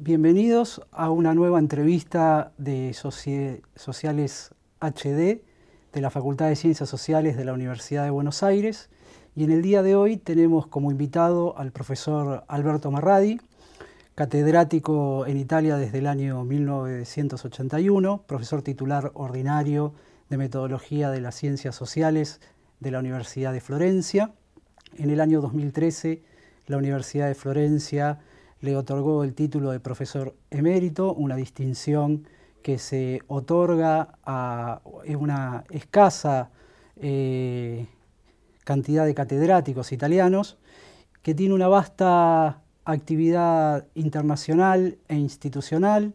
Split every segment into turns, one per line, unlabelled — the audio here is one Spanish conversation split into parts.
Bienvenidos a una nueva entrevista de Sociales HD de la Facultad de Ciencias Sociales de la Universidad de Buenos Aires. Y en el día de hoy tenemos como invitado al profesor Alberto Marradi, catedrático en Italia desde el año 1981, profesor titular ordinario de Metodología de las Ciencias Sociales de la Universidad de Florencia. En el año 2013, la Universidad de Florencia le otorgó el título de profesor emérito, una distinción que se otorga a una escasa cantidad de catedráticos italianos, que tiene una vasta actividad internacional e institucional.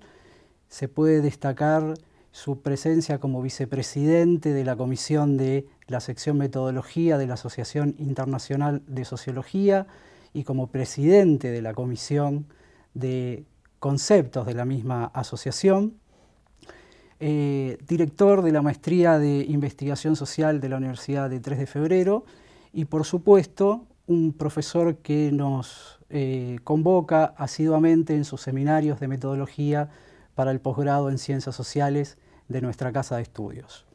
Se puede destacar su presencia como vicepresidente de la Comisión de la Sección Metodología de la Asociación Internacional de Sociología y como presidente de la Comisión de Conceptos de la misma asociación, director de la Maestría de Investigación Social de la Universidad de 3 de Febrero y, por supuesto, un profesor que nos convoca asiduamente en sus seminarios de metodología para el posgrado en Ciencias Sociales de nuestra Casa de Estudios.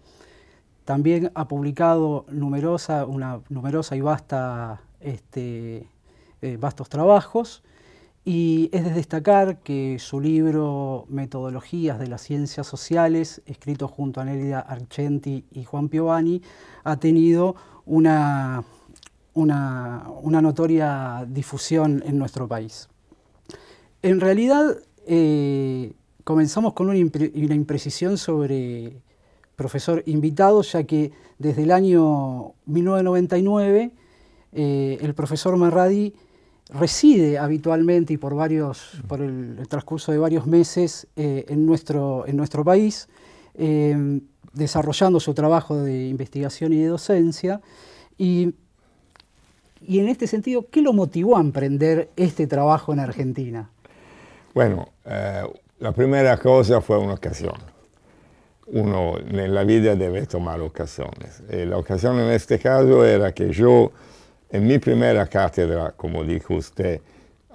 También ha publicado una numerosa y vastos trabajos, y es de destacar que su libro Metodologías de las Ciencias Sociales, escrito junto a Nélida Argenti y Juan Piovani, ha tenido una notoria difusión en nuestro país. En realidad, comenzamos con una imprecisión sobre profesor invitado, ya que desde el año 1999 el profesor Marradi reside habitualmente y por el transcurso de varios meses en nuestro país, desarrollando su trabajo de investigación y de docencia. Y en este sentido, ¿qué lo motivó a emprender este trabajo en Argentina?
Bueno, la primera cosa fue una ocasión. Uno en la vida debe tomar ocasiones. La ocasión en este caso era que yo, en mi primera cátedra, como dijo usted,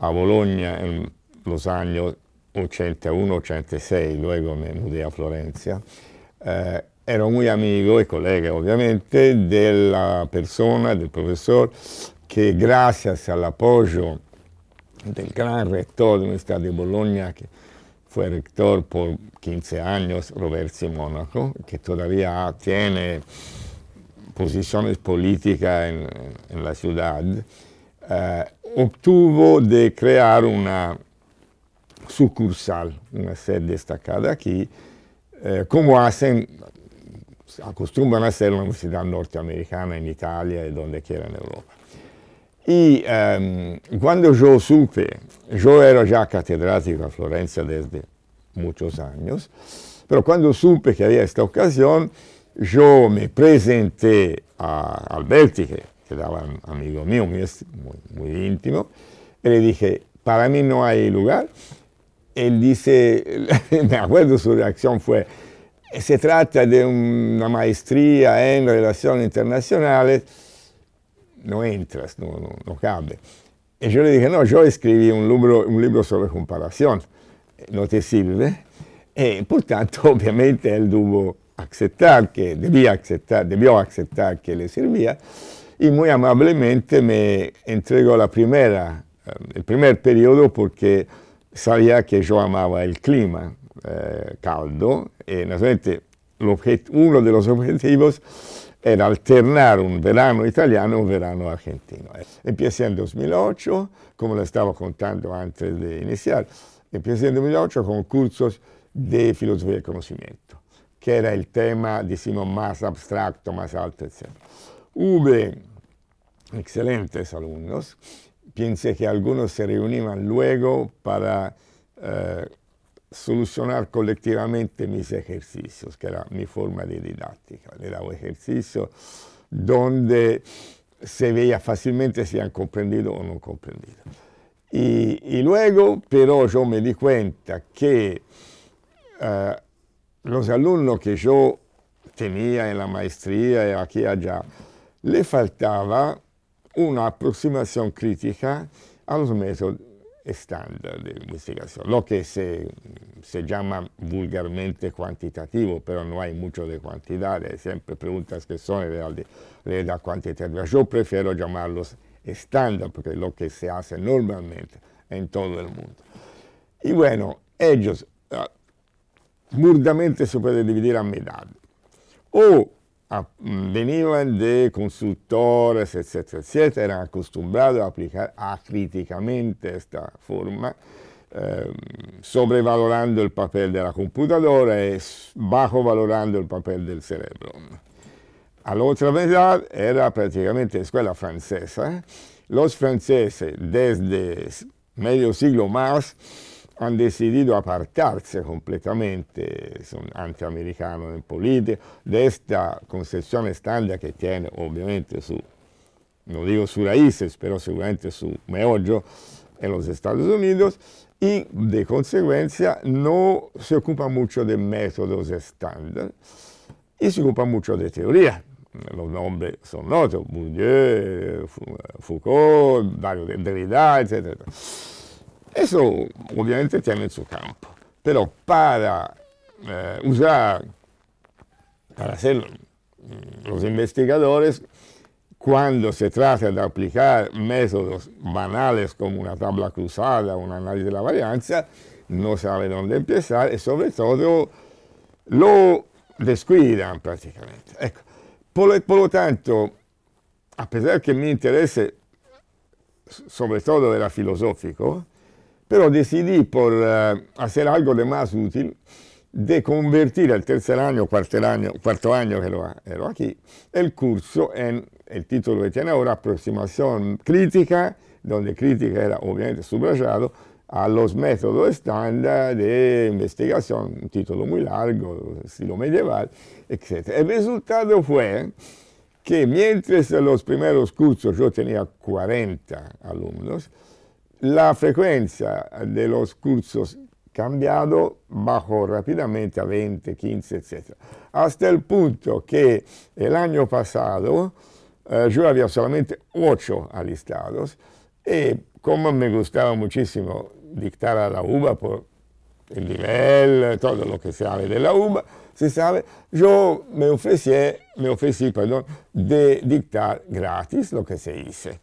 a Bologna en los años 81-86, luego me mudé a Florencia, era muy amigo y colega, obviamente, de la persona, del profesor, que gracias al apoyo del gran rector de la Universidad de Bologna, que fue rector por 15 años, Roversi Monaco, que todavía tiene posiciones políticas en la ciudad, obtuvo de crear una sucursal, una sede destacada aquí, como acostumbran a hacer la Universidad Norteamericana en Italia y donde quiera en Europa. Y cuando yo supe, yo era ya catedrático a Florencia desde muchos años, pero cuando supe que había esta ocasión, yo me presenté a Alberti, que era un amigo mío, muy íntimo, y le dije, para mí no hay lugar. Él dice, me acuerdo su reacción fue, se trata de una maestría en relaciones internacionales, no entras, no cabe. Y yo le dije, no, yo escribí un libro sobre comparación, no te sirve. Y por tanto, obviamente, él debió aceptar que le servía, y muy amablemente me entregó el primer periodo porque sabía que yo amaba el clima caldo, y naturalmente uno de los objetivos era alternar un verano italiano y un verano argentino. Empecé en 2008, como le estaba contando antes de iniciar, empecé en 2008 con cursos de filosofía del conocimiento, que era el tema, decimos, más abstracto, más alto, etc. Hubo excelentes alumnos. Pensé que algunos se reunían luego para solucionar colectivamente mis ejercicios, que era mi forma de didáctica. Era un ejercicio donde se veía fácilmente si han comprendido o no comprendido. Y luego, pero yo me di cuenta que los alumnos que yo tenía en la maestría y aquí y allá, le faltaba una aproximación crítica a los métodos estándar de investigación, lo que se llama vulgarmente cuantitativo, pero no hay mucho de cantidad, hay siempre preguntas que son en realidad cuantitativas. Yo prefiero llamarlos estándar, porque es lo que se hace normalmente en todo el mundo. Y bueno, ellos burdamente se puede dividir a mitad. O venían de consultores, etcétera, etcétera, eran acostumbrados a aplicar acríticamente esta forma, sobrevalorando el papel de la computadora y bajo valorando el papel del cerebro. A la otra mitad era prácticamente escuela francesa. Los franceses, desde medio siglo más, han decidido apartarse completamente, son antiamericanos en política, de esta concepción estándar que tiene obviamente no digo sus raíces, pero seguramente su meollo en los Estados Unidos, y de consecuencia no se ocupa mucho de métodos estándar y se ocupa mucho de teoría. Los nombres son notos: Bourdieu, Foucault, Derrida, etc. Eso obviamente tiene su campo, pero para hacer los investigadores, cuando se trata de aplicar métodos banales como una tabla cruzada, un análisis de la varianza, no sabe dónde empezar y sobre todo lo descuidan prácticamente. Ecco. Por lo tanto, a pesar que mi interés sobre todo era filosófico, pero decidí por hacer algo de más útil, de convertir el tercer año, cuarto año que ero aquí, el curso en el título que tiene ahora, Aproximación Crítica, donde crítica era obviamente subrayado, a los métodos estándar de investigación, un título muy largo, estilo medieval, etc. El resultado fue que mientras en los primeros cursos yo tenía 40 alumnos, la frecuencia de los cursos cambiado bajó rápidamente a 20, 15, etc. Hasta el punto que el año pasado yo había solamente 8 alistados y como me gustaba muchísimo dictar a la UBA por el nivel, todo lo que se sabe de la UBA, se sabe, yo me ofrecí, de dictar gratis lo que se hice.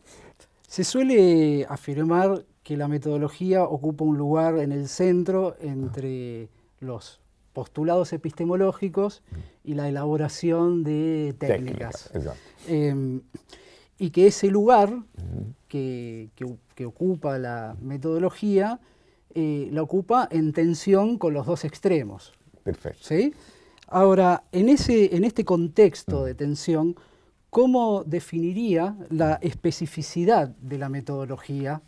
Se suele afirmar que la metodología ocupa un lugar en el centro entre los postulados epistemológicos y la elaboración de técnicas. Y que ese lugar que ocupa la metodología la ocupa en tensión con los dos extremos.
Perfecto.
¿Sí? Ahora, en este contexto de tensión, ¿cómo definiría la especificidad de la metodología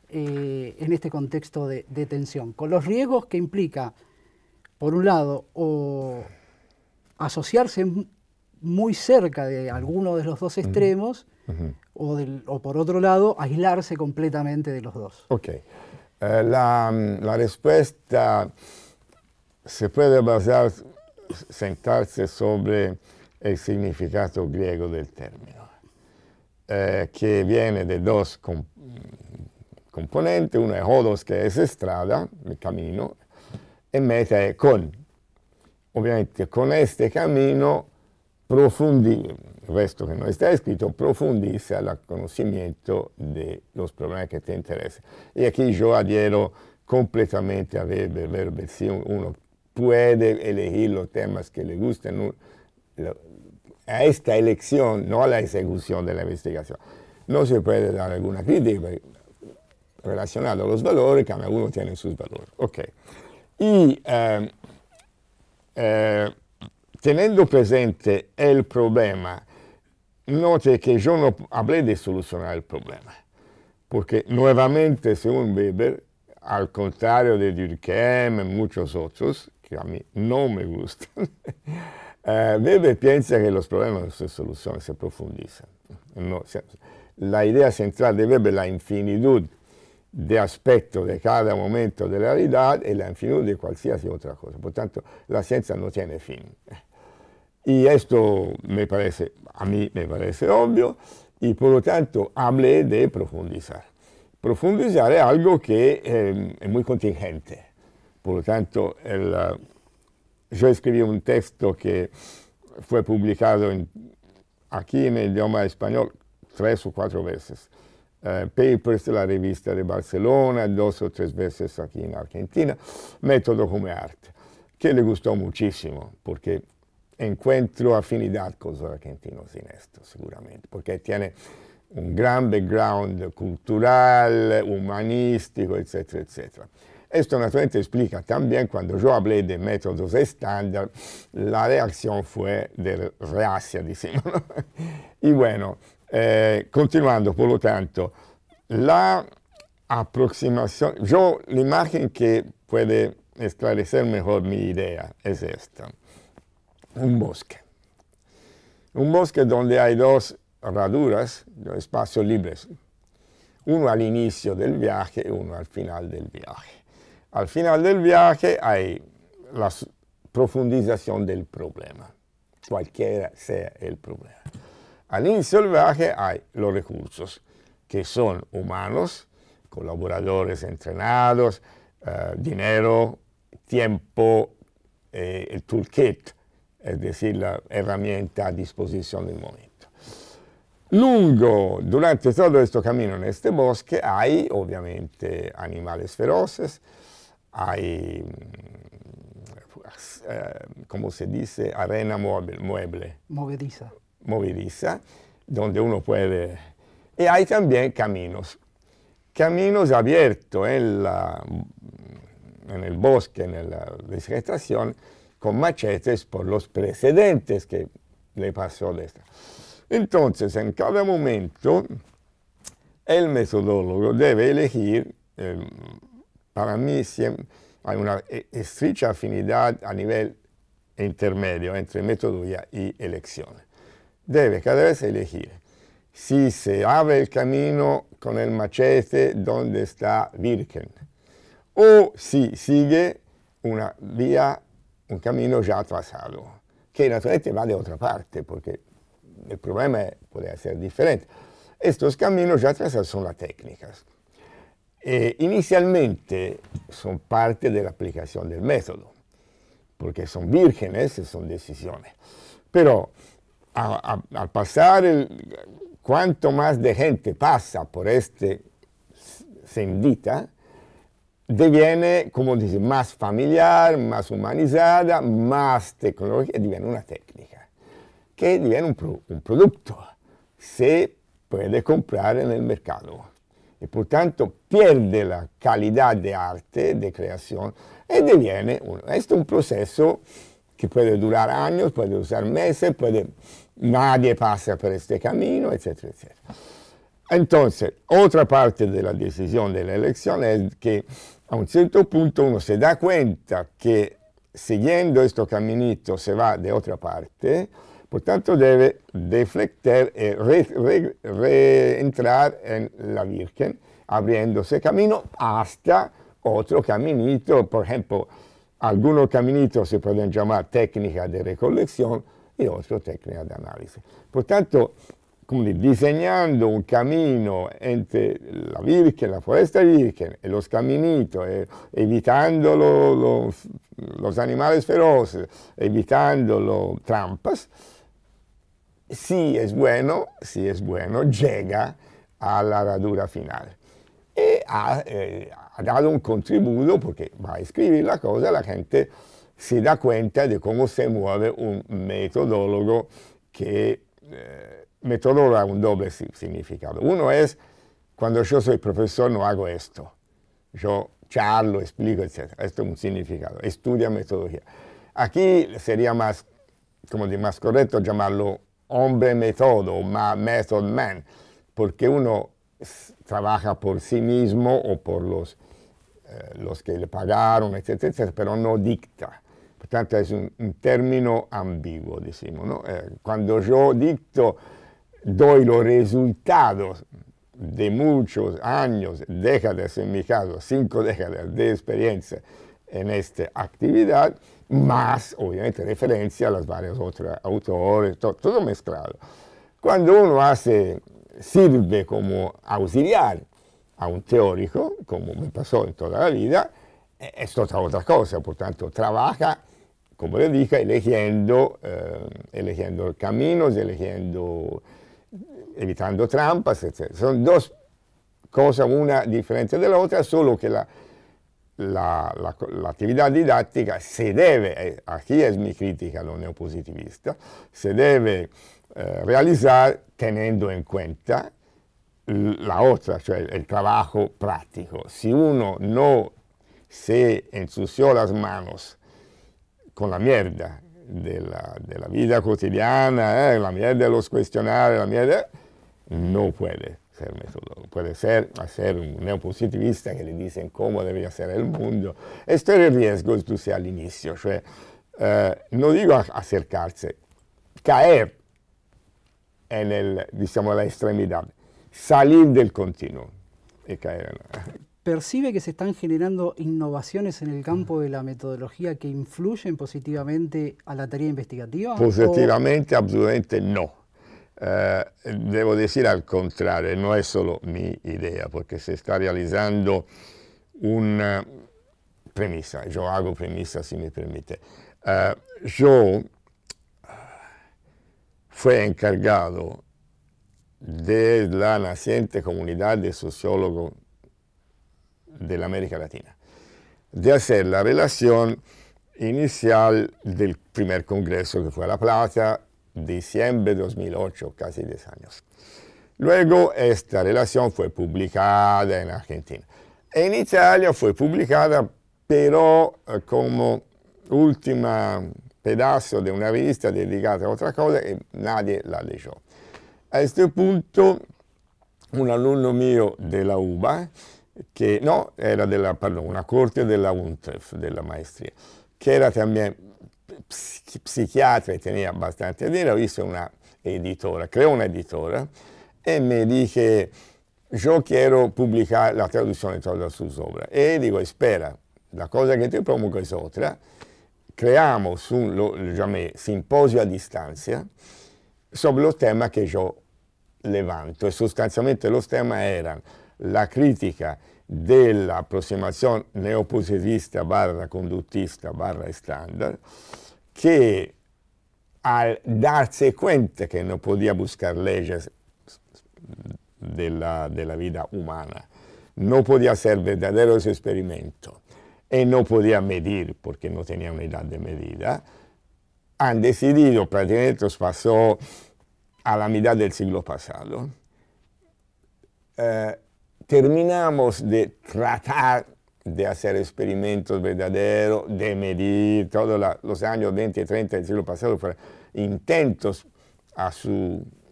en este contexto de tensión? Con los riesgos que implica, por un lado, o asociarse muy cerca de alguno de los dos extremos, o por otro lado, aislarse completamente de los dos.
Ok. La respuesta se puede basar, sentarse sobre el significado griego del término, que viene de dos componentes. Uno es hodos, que es estrada, el camino, y meta es con. Obviamente con este camino el resto que no está escrito, profundiza el conocimiento de los problemas que te interesan. Y aquí yo adhiero completamente a Weber. Si uno puede elegir los temas que le gusten, a esta elección, no a la ejecución de la investigación. No se puede dar alguna crítica relacionada a los valores, cada uno tiene sus valores. Okay. Y teniendo presente el problema, note que yo no hablé de solucionar el problema, porque nuevamente, según Weber, al contrario de Durkheim y muchos otros, que a mí no me gustan, Weber piensa que los problemas no se solucionan, se profundizan. No, la idea central de Weber es la infinitud de aspectos de cada momento de la realidad y la infinitud de cualquier otra cosa. Por tanto, la ciencia no tiene fin. Y esto a mí me parece obvio, y por lo tanto hablé de profundizar. profundizar es algo que es muy contingente. Por lo tanto, yo escribí un texto que fue publicado aquí en el idioma español 3 o 4 veces. Papers de la revista de Barcelona, 2 o 3 veces aquí en Argentina, Método come arte, que le gustó muchísimo, porque encuentro afinidad con los argentinos en esto, seguramente, porque tiene un gran background cultural, humanístico, etcétera, etcétera. Esto naturalmente explica también cuando yo hablé de métodos estándar, la reacción fue de reacia, decimos, ¿no? Y bueno, continuando, por lo tanto, la aproximación, la imagen que puede esclarecer mejor mi idea es esta. Un bosque. Un bosque donde hay 2 herraduras, 2 espacios libres. Uno al inicio del viaje y uno al final del viaje. Al final del viaje hay la profundización del problema, cualquiera sea el problema. Al inicio del viaje hay los recursos, que son humanos, colaboradores entrenados, dinero, tiempo, el toolkit, es decir, la herramienta a disposición del momento. Durante todo este camino en este bosque hay obviamente animales feroces, hay, ¿cómo se dice? Arena movediza, donde uno puede... Y hay también caminos abiertos en el bosque, en la vegetación, con machetes por los precedentes que le pasó de esta. Entonces, en cada momento, el metodólogo debe elegir, para mí siempre hay una estrecha afinidad a nivel intermedio entre metodología y elección. Debe cada vez elegir si se abre el camino con el machete donde está virgen, o si sigue una vía, un camino ya trazado, que naturalmente va de otra parte, porque el problema puede ser diferente. Estos caminos ya trazados son las técnicas. Inicialmente son parte de la aplicación del método, porque son vírgenes y son decisiones. Pero al pasar, cuanto más de gente pasa por este sendita, diviene, como dice, más familiar, más humanizada, más tecnológica, diviene una técnica, que diviene un producto, se puede comprar en el mercado. Y por tanto pierde la calidad de arte, de creación, y diviene un proceso que puede durar años, puede usar meses, nadie pasa por este camino, etcétera, etcétera. Entonces, otra parte de la decisión de la elección es que a un cierto punto uno se da cuenta que siguiendo este caminito se va de otra parte, por tanto debe deflectar y reentrar en la Virgen, abriéndose camino hasta otro caminito. Por ejemplo, algunos caminitos se pueden llamar técnica de recolección y otros técnica de análisis. Por tanto, como diseñando un camino entre la Virgen, la Foresta Virgen, y los caminitos, evitando los animales feroces, evitando las trampas, si es bueno, llega a la herradura final. Y ha dado un contributo, porque va a escribir la cosa, la gente se da cuenta de cómo se mueve un metodólogo que... metodólogo ha un doble significado. Uno es, cuando yo soy profesor no hago esto. Yo charlo, explico, etc. Esto es un significado. Estudia metodología. Aquí sería más correcto llamarlo hombre metodo, o method man, porque uno trabaja por sí mismo o por los que le pagaron, etc., etc., pero no dicta. Por tanto, es un término ambiguo, decimos, ¿no? Cuando yo dicto, doy los resultados de muchos años, décadas en mi caso, 5 décadas de experiencia en esta actividad, más obviamente referencia a las varias otras autores, todo mezclado. Cuando uno sirve como auxiliar, a un teórico, como me pasó en toda la vida, es otra cosa. Por tanto, trabaja, como le dije, eligiendo caminos, evitando trampas, etc. Son dos cosas, una diferente de la otra, solo que la actividad didáctica se debe, aquí es mi crítica a lo neopositivista, se debe realizar teniendo en cuenta la otra, cioè el trabajo práctico. Si uno no se ensució las manos con la mierda de la vida cotidiana, la mierda de los cuestionarios, la mierda, no puede ser metodólogo. Puede ser hacer un neopositivista que le dicen cómo debería ser el mundo. Esto es el riesgo, tú sea al inicio, cioè, no digo acercarse, caer en la extremidad, salir del continuo y caer en...
¿Percibe que se están generando innovaciones en el campo de la metodología que influyen positivamente a la tarea investigativa?
Positivamente, absolutamente no. Devo decir al contrario, no es solo mi idea, porque se está realizando una premisa. Yo hago premisa, si me permite. Yo fui encargado de la naciente comunidad de sociólogos de la América Latina, de hacer la relación inicial del primer congreso que fue a La Plata, diciembre de 2008, casi 10 años. Luego esta relación fue publicada en Argentina. En Italia fue publicada, pero como última pedazo de una revista dedicada a otra cosa y nadie la leyó. A este punto, un alumno mío de la UBA, que no, era una corte de la UNTREF, de la maestría, que era también psiquiatra y tenía bastante dinero, hizo una editora, creó una editora y me dije, yo quiero publicar la traducción de todas sus obras. Y digo, espera, la cosa que te propongo es otra, creamos lo llamé simposio a distancia sobre los temas que yo levanto, y sustancialmente los temas eran la crítica de la aproximación neopositivista barra conductista barra estándar, que al darse cuenta que no podía buscar leyes de la vida humana, no podía hacer verdaderos experimentos y no podía medir porque no tenía unidad de medida, han decidido, prácticamente pasó a la mitad del siglo pasado, terminamos de tratar de hacer experimentos verdaderos, de medir, todos los años 20 y 30 del siglo pasado fueron intentos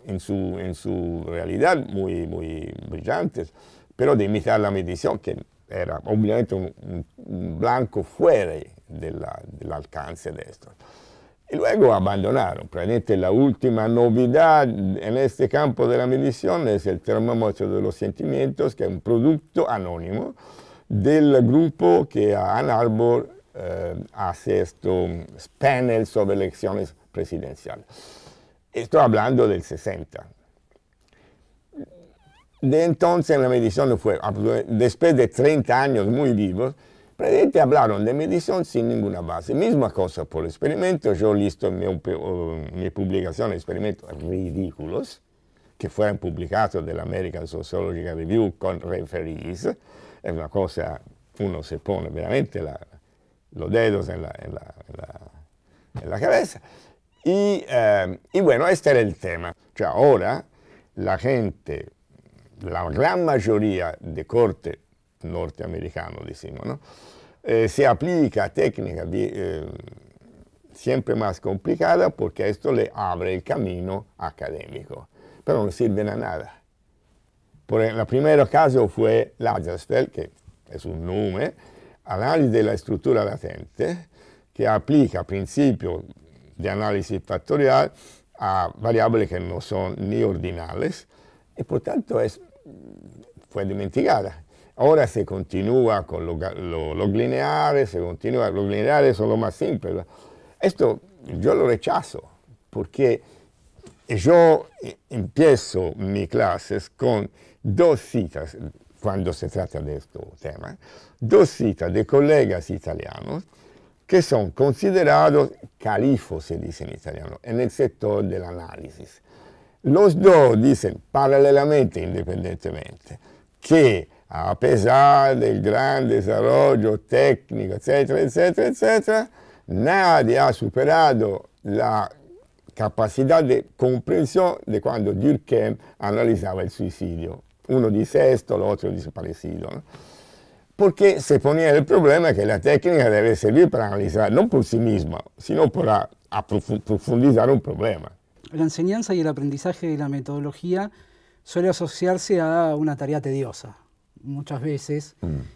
en su realidad muy brillantes, pero de imitar la medición, que era obviamente un blanco fuera del alcance de esto. Y luego abandonaron. Probablemente la última novedad en este campo de la medición es el termómetro de los sentimientos, que es un producto anónimo del grupo que a Ann Arbor hace estos paneles sobre elecciones presidenciales. Estoy hablando del 60. De entonces la medición fue, después de 30 años muy vivos, prácticamente hablaron de medición sin ninguna base. Misma cosa por experimentos. Yo listo en mi publicación experimentos ridículos que fueron publicados de la American Sociological Review con referees. Es una cosa, uno se pone veramente los dedos en la cabeza. Y bueno, este era el tema. O sea, ahora la gente, la gran mayoría de corte norteamericano, decimos, ¿no? Se aplica a técnicas siempre más complicadas porque esto le abre el camino académico, pero no sirven a nada. Por el primer caso fue Lazarsfeld, que es un nombre, análisis de la estructura latente, que aplica principios de análisis factorial a variables que no son ni ordinales, y por tanto fue dimenticada. Ahora se continúa con los lineares, los lineares son lo más simple. Esto yo lo rechazo, porque yo empiezo mis clases con 2 citas cuando se trata de este tema, dos citas de colegas italianos que son considerados califos, se dice en italiano, en el sector del análisis. Los dos dicen paralelamente, independientemente, que a pesar del gran desarrollo técnico, etcétera, etcétera, etcétera, nadie ha superado la capacidad de comprensión de cuando Durkheim analizaba el suicidio. Uno dice esto, el otro dice parecido, ¿no? Porque se ponía el problema que la técnica debe servir para analizar, no por sí misma, sino para profundizar un problema.
La enseñanza y el aprendizaje de la metodología suele asociarse a una tarea tediosa, muchas veces,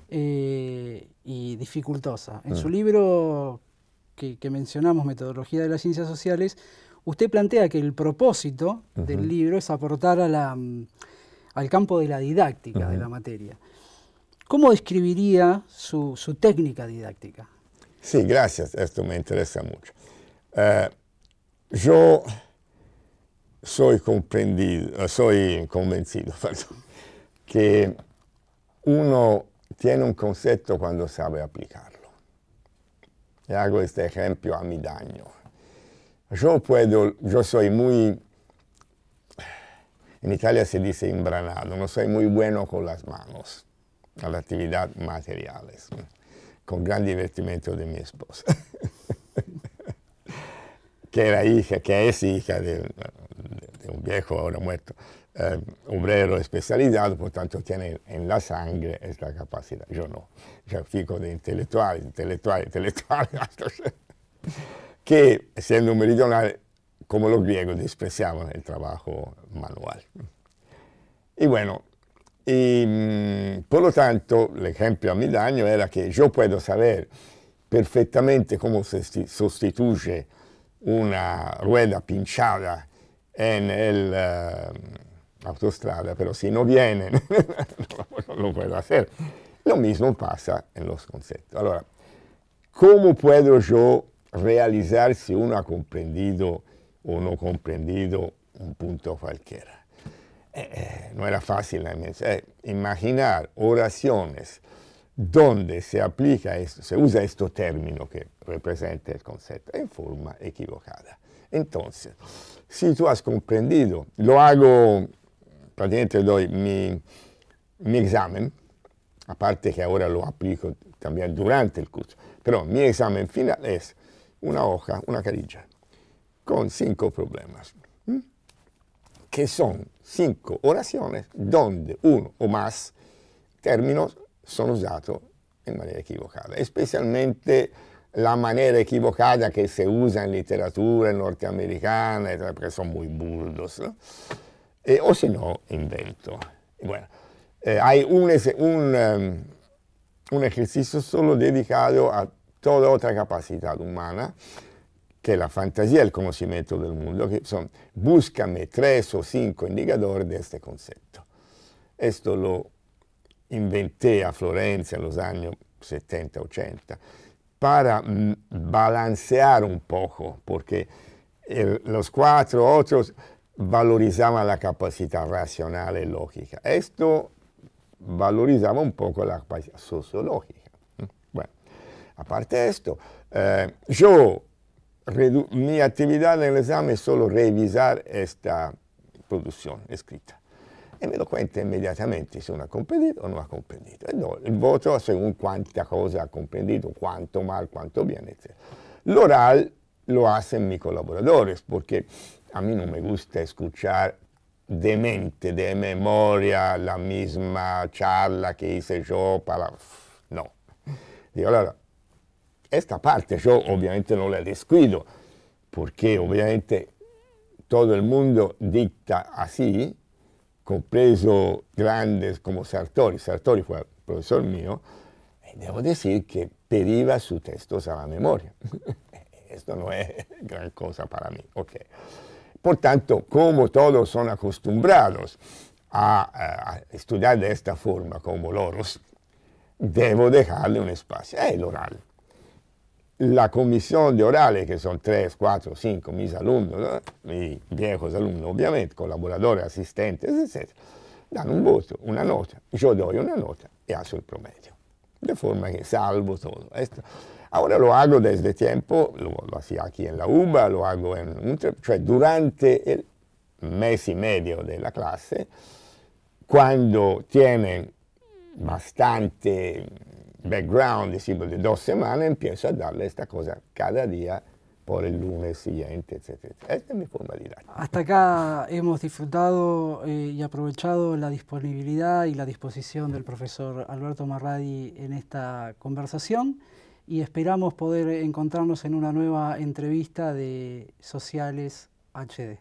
y dificultosa. En su libro que mencionamos, Metodología de las Ciencias Sociales, usted plantea que el propósito del libro es aportar a al campo de la didáctica de la materia. ¿Cómo describiría su técnica didáctica?
Sí, gracias, esto me interesa mucho. Yo soy convencido que uno tiene un concepto cuando sabe aplicarlo. Y hago este ejemplo a mi daño. Yo soy muy, en Italia se dice imbranado, no soy muy bueno con las manos, a las actividades materiales, con gran divertimento de mi esposa, que es hija de un viejo ahora muerto, obrero especializado, por tanto tiene en la sangre esta capacidad. Yo no, yo fico de intelectual, que siendo meridional, como los griegos, despreciaban el trabajo manual. Y bueno, por lo tanto, el ejemplo a mi daño era que yo puedo saber perfectamente cómo se sustituye una rueda pinchada en la autostrada, pero si no vienen, no lo puedo hacer. Lo mismo pasa en los conceptos. Ahora, ¿cómo puedo yo realizar si uno ha comprendido o no comprendido un punto cualquiera? No era fácil imaginar oraciones donde se aplica esto, se usa este término que representa el concepto en forma equivocada. Entonces, si tú has comprendido, lo hago, prácticamente doy mi examen, aparte que ahora lo aplico también durante el curso, pero mi examen final es una hoja, una carilla, con 5 problemas, que son 5 oraciones donde uno o más términos son usados en manera equivocada, especialmente la manera equivocada que se usa en literatura norteamericana, porque son muy burdos, ¿no? O si no, invento. Y bueno, hay un ejercicio solo dedicado a toda otra capacidad humana, que es la fantasía, el conocimiento del mundo, que son, búscame 3 o 5 indicadores de este concepto. Esto lo inventé a Florencia en los años 70, 80, para balancear un poco, porque los 4 otros valorizaban la capacidad racional y lógica. Esto valorizaba un poco la capacidad sociológica. Bueno, aparte de esto, mi actividad en el examen es solo revisar esta producción escrita. Y me lo cuenta inmediatamente si uno ha comprendido o no ha comprendido. Y no, el voto según cuánta cosa ha comprendido, cuánto mal, cuánto bien, etc. El oral lo hacen mis colaboradores, porque a mí no me gusta escuchar de mente, de memoria, la misma charla que hice yo para... No. Digo, allora, esta parte yo obviamente no la descuido, porque obviamente todo el mundo dicta así, compreso grandes como Sartori. Sartori fue profesor mío, y debo decir que pediva sus textos a la memoria. Esto no es gran cosa para mí. Okay. Por tanto, como todos son acostumbrados a estudiar de esta forma como loros, debo dejarle un espacio. El oral. La comisión de orales, que son 3, 4, 5, mis alumnos, ¿no? Mis viejos alumnos, obviamente, colaboradores, asistentes, etc., danno un voto, una nota, yo doy una nota y hago el promedio, de forma que salvo todo esto. Ahora lo hago desde tiempo, lo hacía aquí en la UBA, lo hago cioè durante el mes y medio de la clase, cuando tienen bastante background, decimos de 2 semanas, empiezo a darle esta cosa cada día por el lunes siguiente, etc. Esta es mi forma de dar.
Hasta acá hemos disfrutado y aprovechado la disponibilidad y la disposición del profesor Alberto Marradi en esta conversación y esperamos poder encontrarnos en una nueva entrevista de Sociales HD.